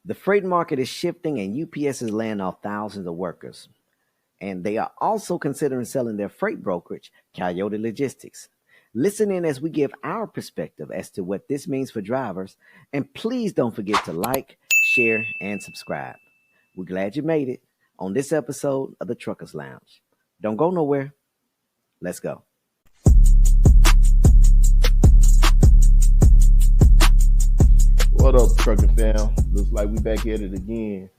The freight market is shifting and UPS is laying off thousands of workers. And they are also considering selling their freight brokerage, Coyote Logistics. Listen in as we give our perspective as to what this means for drivers. And please don't forget to like, share, and subscribe. We're glad you made it on this episode of the Truckers Lounge. Don't go nowhere. Let's go. What up, trucking fam? Looks like we back at it again.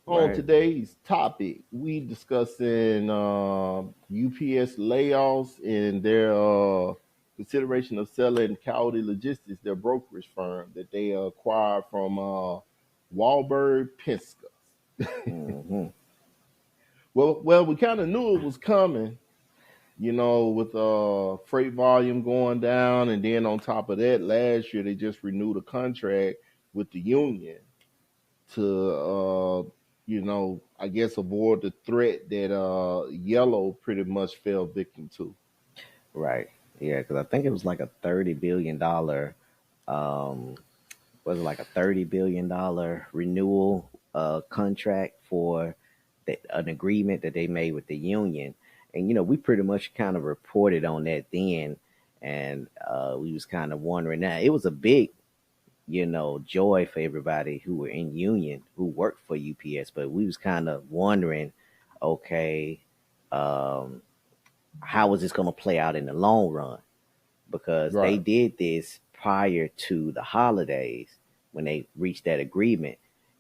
On Right. today's topic, we discussing UPS layoffs and their consideration of selling Coyote Logistics, their brokerage firm that they acquired from Wahlberg Penske. Mm-hmm. Well, we kind of knew it was coming, with freight volume going down, and then on top of that, last year they just renewed a contract with the union to I guess avoid the threat that Yellow pretty much fell victim to. Right. Yeah, because I think it was like a $30 billion was it like a $30 billion renewal contract for an agreement that they made with the union. And we pretty much kind of reported on that then, and we was kind of wondering. Now it was a big joy for everybody who were in union who worked for UPS, but we was kind of wondering, okay, um, how is this going to play out in the long run? Because they Right. did this prior to the holidays when they reached that agreement,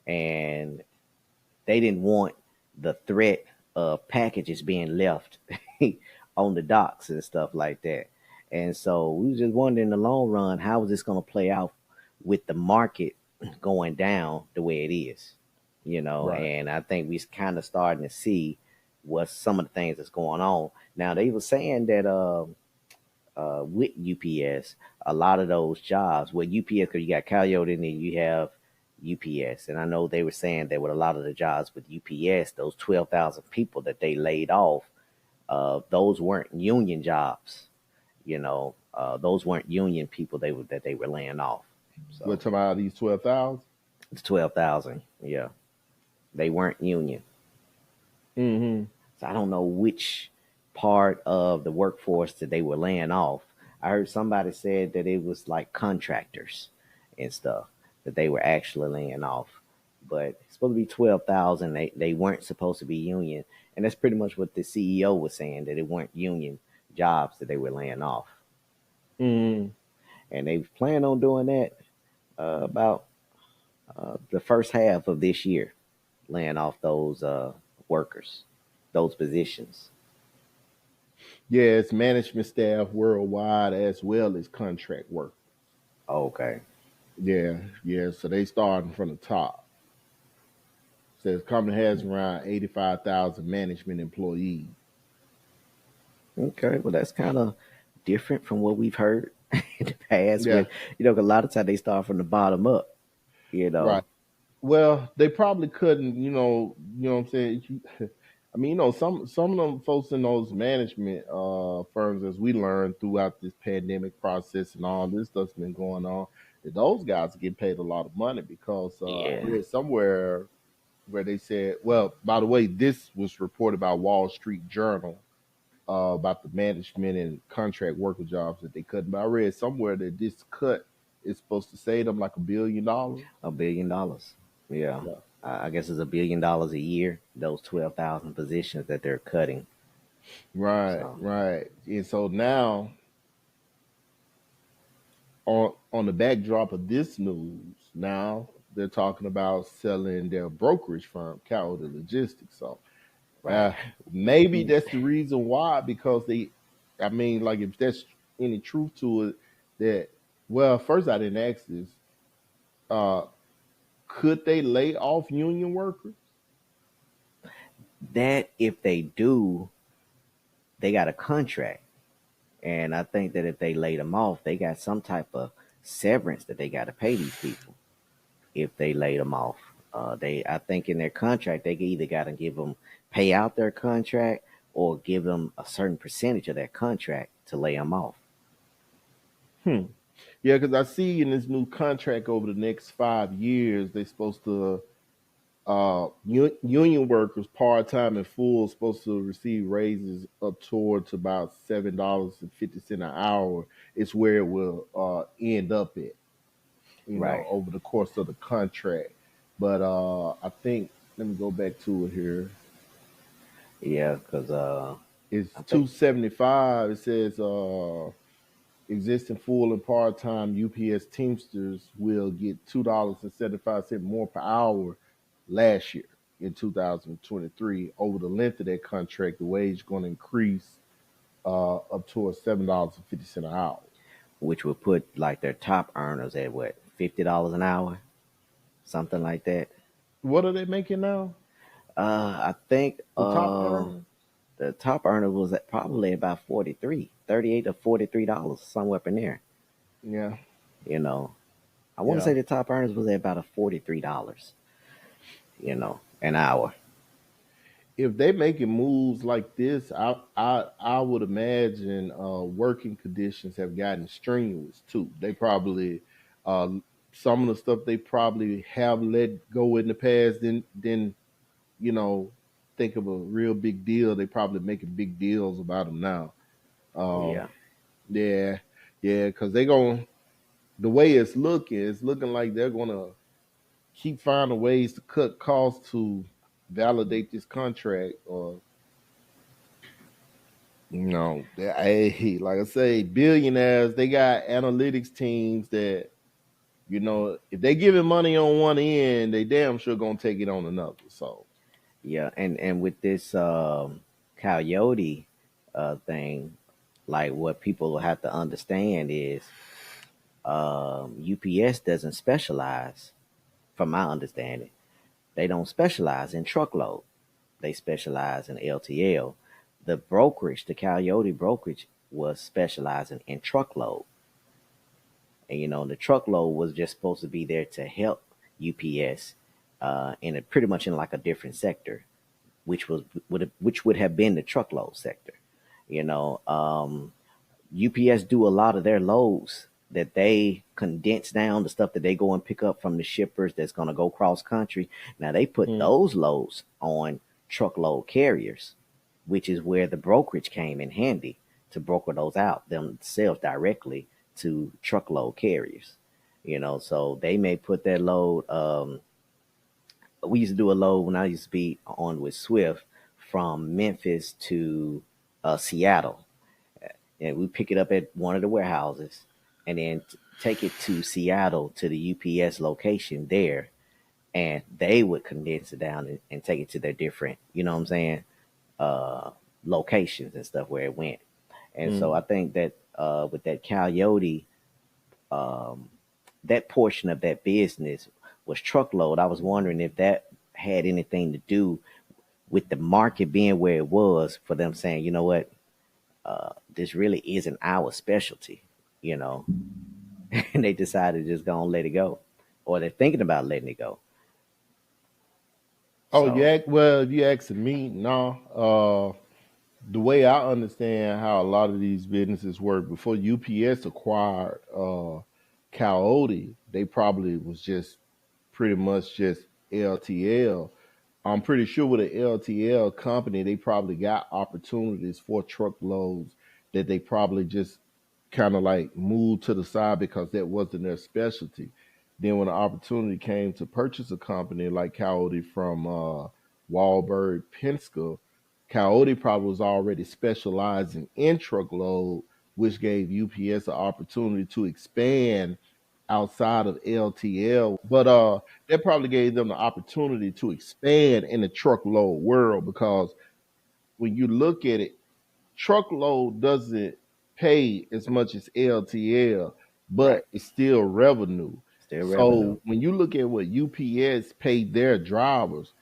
and they didn't want the threat of packages being left on the docks and stuff like that. And so we was just wondering in the long run, how is this going to play out with the market going down the way it is. Right. And I think we're kind of starting to see what some of the things that's going on. Now they were saying that with UPS, a lot of those jobs with UPS, because you got Coyote and then you have UPS. And I know they were saying that with a lot of the jobs with UPS, those 12,000 people that they laid off, those weren't union jobs. Those weren't union people that they were laying off. We're So talking about these 12,000. it's 12,000. Yeah, they weren't union. Mm-hmm. So I don't know which part of the workforce that they were laying off. I heard somebody said that it was like contractors and stuff that they were actually laying off. But it's supposed to be 12,000. They weren't supposed to be union. And that's pretty much what the CEO was saying, that it weren't union jobs that they were laying off. Mm-hmm. And they plan on doing that about the first half of this year, laying off those workers, those positions. Yeah, it's management staff worldwide as well as contract work. Okay. Yeah, yeah. So they starting from the top. Says company has around 85,000 management employees. Okay, well, that's kind of different from what we've heard in the past. Yeah, With 'cause a lot of times they start from the bottom up. You right. know, Well, they probably couldn't, what I'm saying. I mean, some of them folks in those management firms, as we learned throughout this pandemic process and all this stuff's been going on, that those guys get paid a lot of money because I yeah. read somewhere where they said, well, by the way, this was reported by Wall Street Journal about the management and contract worker jobs that they cut. But I read somewhere that this cut is supposed to save them like $1 billion. $1 billion. Yeah, Yeah. I guess it's $1 billion a year. Those 12,000 positions that they're cutting. Right, So right. And so now, on the backdrop of this news, now they're talking about selling their brokerage firm, Coyote Logistics. So right. uh, maybe that's the reason why, because I mean, like if there's any truth to it, that well, first I didn't ask this. Uh, could they lay off union workers? That if they do, they got a contract. And I think that if they laid them off, they got some type of severance that they got to pay these people if they laid them off. I think in their contract, they either got to give them pay out their contract or give them a certain percentage of their contract to lay them off. Hmm. Yeah, because I see in this new contract over the next 5 years, they're supposed to union workers, part time and full, supposed to receive raises up towards about $7.50 an hour. It's where it will end up at, Right. over the course of the contract. But I think, let me go back to it here. Yeah, because It's I think 275. It says existing full and part time UPS Teamsters will get $2.75 more per hour last year in 2023. Over the length of that contract, the wage going to increase up towards $7.50 an hour. which would put like their top earners at what, $50 an hour, something like that. What are they making now? I think The top earner? the top earner was at probably about 43, 38 to $43, somewhere up in there. Yeah, You know, I want to yeah. say the top earners was at about a $43, an hour. If they making moves like this, I would imagine working conditions have gotten strenuous too. They probably uh, some of the stuff they probably have let go in the past, then you know think of a real big deal. They probably making big deals about them now. Um, Yeah, yeah, yeah, because they going the way it's looking like they're gonna keep finding ways to cut costs to validate this contract or hey, like I say, billionaires, they got analytics teams that, if they giving money on one end, they damn sure gonna take it on another. So, yeah, and with this Coyote thing, like what people have to understand is UPS doesn't specialize, from my understanding. They don't specialize in truckload. They specialize in LTL. The brokerage, the Coyote brokerage, was specializing in truckload. And the truckload was just supposed to be there to help UPS in a pretty much in like a different sector, which would have been the truckload sector. You know, UPS do a lot of their loads that they condense down the stuff that they go and pick up from the shippers that's going to go cross country. Now they put mm, those loads on truckload carriers, which is where the brokerage came in handy to broker those out themselves directly to truckload carriers. So they may put that load. We used to do a load when I used to be on with Swift from Memphis to Seattle, and we pick it up at one of the warehouses and then take it to Seattle to the UPS location there, and they would condense it down and take it to their different, uh, locations and stuff where it went. And so mm. I think that with that Coyote, um, that portion of that business was truckload. I was wondering if that had anything to do with the market being where it was for them saying, you know what, this really isn't our specialty, you know, and they decided to just go and let it go, or they're thinking about letting it go. Oh, So well, if you asking me, no. The way I understand how a lot of these businesses work, before UPS acquired Coyote, they probably was just pretty much just LTL. I'm pretty sure with an LTL company, they probably got opportunities for truckloads that they probably just kind of like moved to the side because that wasn't their specialty. Then when the opportunity came to purchase a company like Coyote from Wahlberg Penske, Coyote probably was already specializing in truckload, which gave UPS an opportunity to expand outside of LTL. But that probably gave them the opportunity to expand in the truckload world because when you look at it, truckload doesn't pay as much as LTL, right, but it's still revenue. still revenue. So when you look at what UPS paid their drivers,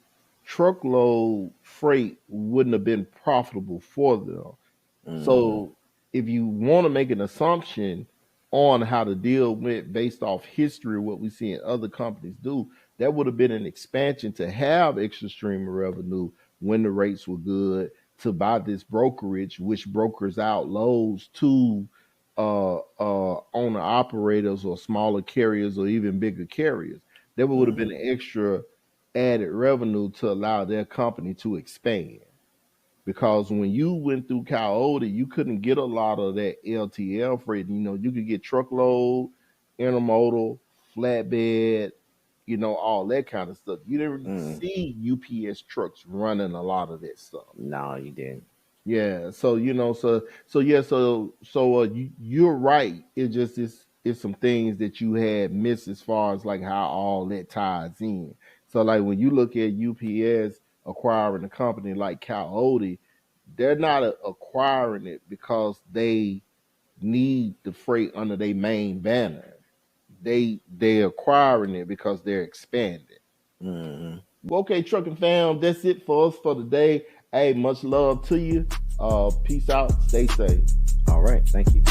truckload freight wouldn't have been profitable for them. Hmm. So if you want to make an assumption on how to deal with based off history, what we see in other companies do, that would have been an expansion to have extra stream of revenue when the rates were good to buy this brokerage, which brokers out loads to owner operators or smaller carriers or even bigger carriers. That would have been Mm-hmm. an extra added revenue to allow their company to expand. Because when you went through Coyote, you couldn't get a lot of that LTL freight. You know, you could get truckload, intermodal, flatbed, you know, all that kind of stuff. You didn't really Mm. see UPS trucks running a lot of that stuff. No, you didn't. Yeah, so you know, you're right. It just is it's some things that you had missed as far as like how all that ties in. So like when you look at UPS acquiring a company like Coyote, they're not acquiring it because they need the freight under their main banner. They're acquiring it because they're expanding. Mm-hmm. Well, okay, trucking fam, that's it for us for today. Hey, much love to you. Peace out. Stay safe. All right. Thank you.